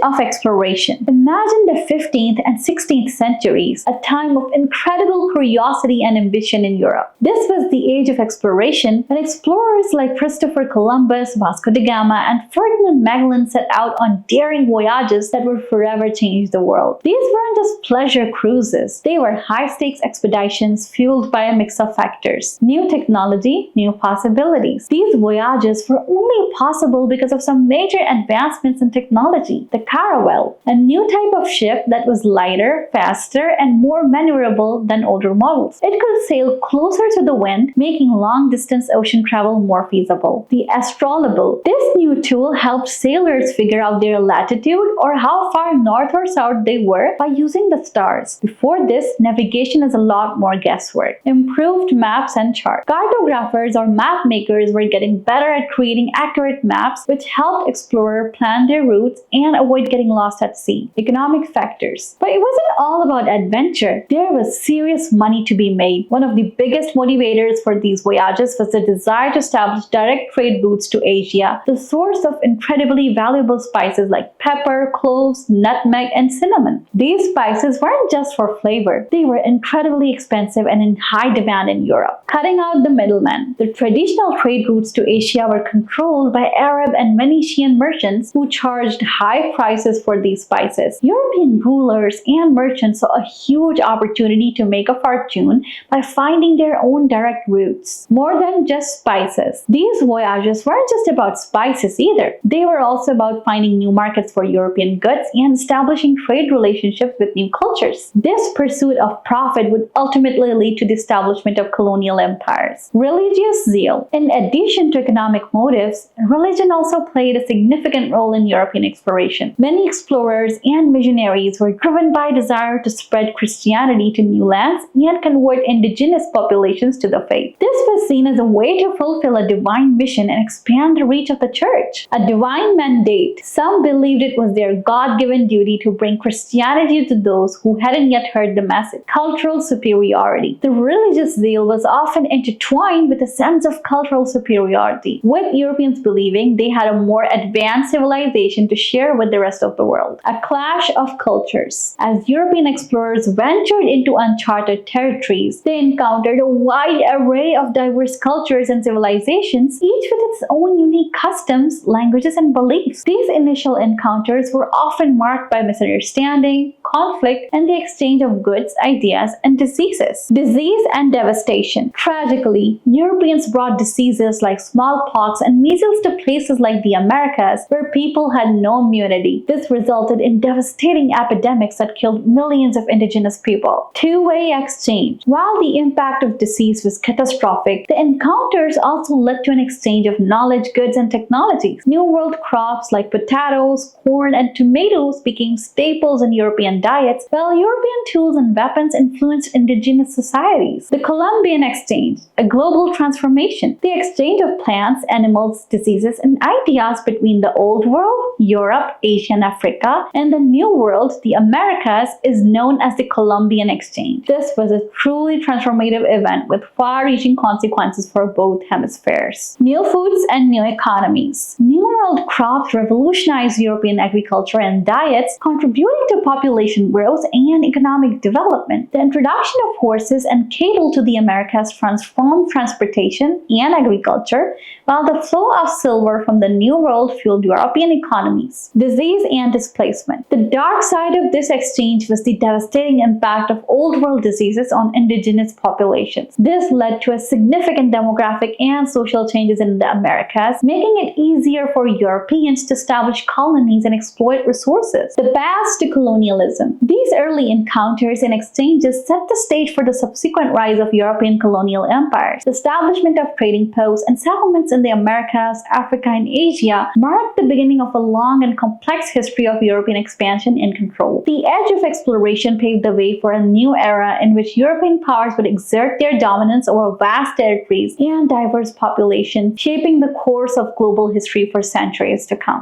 of exploration. Imagine the 15th and 16th centuries, a time of incredible curiosity and ambition in Europe. This was the age of exploration when explorers like Christopher Columbus, Vasco da Gama, and Ferdinand Magellan set out on daring voyages that would forever change the world. These weren't just pleasure cruises. They were high-stakes expeditions fueled by a mix of factors. New technology, new possibilities. These voyages were only possible because of some major advancements in technology. The caravel, a new type of ship that was lighter, faster, and more maneuverable than older models. It could sail closer to the wind, making long-distance ocean travel more feasible. The astrolabe. This new tool helped sailors figure out their latitude or how far north or south they were by using the stars. Before this, navigation is a lot more guesswork. Improved maps and charts. Cartographers or map makers were getting better at creating accurate maps, which helped explorers plan their routes and avoid getting lost at sea. Economic factors. But it wasn't all about adventure. There was serious money to be made. One of the biggest motivators for these voyages was the desire to establish direct trade routes to Asia, the source of incredibly valuable spices like pepper, cloves, nutmeg, and cinnamon. These spices weren't just for flavor. They were incredibly expensive and in high demand in Europe. Cutting out the middlemen. The traditional trade routes to Asia were controlled by Arab and Venetian merchants who charged high prices for these spices. European rulers and merchants saw a huge opportunity to make a fortune by finding their own direct routes. More than just spices. These voyages weren't just about spices either. They were also about finding new markets for European goods and establishing trade relationships with new cultures. This pursuit of profit would ultimately lead to the establishment of colonial empires. Religious zeal. In addition to economic motives, religion also played a significant role in European exploration. Many explorers and missionaries were driven by a desire to spread Christianity to new lands and convert indigenous populations to the faith. This was seen as a way to fulfill a divine mission and expand the reach of the church. A divine mandate. Some believed it was their God-given duty to bring Christianity to those who hadn't yet heard the message. Cultural superiority. The religious zeal was often intertwined with a sense of cultural superiority, with Europeans believing they had a more advanced civilization to share with the rest of the world. A clash of cultures. As European explorers ventured into uncharted territories, they encountered a wide array of diverse cultures and civilizations, each with its own unique customs, languages, and beliefs. These initial encounters were often marked by misunderstanding, conflict, and the exchange of goods, ideas, and diseases. Disease and devastation. Tragically, Europeans brought diseases like smallpox and measles to places like the Americas where people had no immunity. This resulted in devastating epidemics that killed millions of indigenous people. Two-way exchange. While the impact of disease was catastrophic, the encounters also led to an exchange of knowledge, goods, and technologies. New World crops like potatoes, corn, and tomatoes became staples in European diets, while European tools and weapons influenced indigenous societies. The Columbian exchange, a global transformation. The exchange of plants, animals, diseases, and ideas between the Old World, Europe, Asia, and Africa, and the New World, the Americas, is known as the Columbian exchange. This was a truly transformative event with far-reaching consequences for both hemispheres. New foods and new economies. New World crops revolutionized European agriculture and diets, contributing to population growth and economic development. The introduction of horses and cattle to the Americas transformed transportation and agriculture, while the flow of silver from the New World fueled European economies. Disease and displacement. The dark side of this exchange was the devastating impact of Old World diseases on indigenous populations. This led to a significant demographic and social changes in the Americas, making it easier for Europeans to establish colonies and exploit resources. The path to colonialism. These early encounters and exchanges set the stage for the subsequent rise of European colonial empires. The establishment of trading posts and settlements in the Americas, Africa, and Asia marked the beginning of a long and complex history of European expansion and control. The edge of exploration paved the way for a new era in which European powers would exert their dominance over vast territories and diverse populations, shaping the course of global history for centuries to come.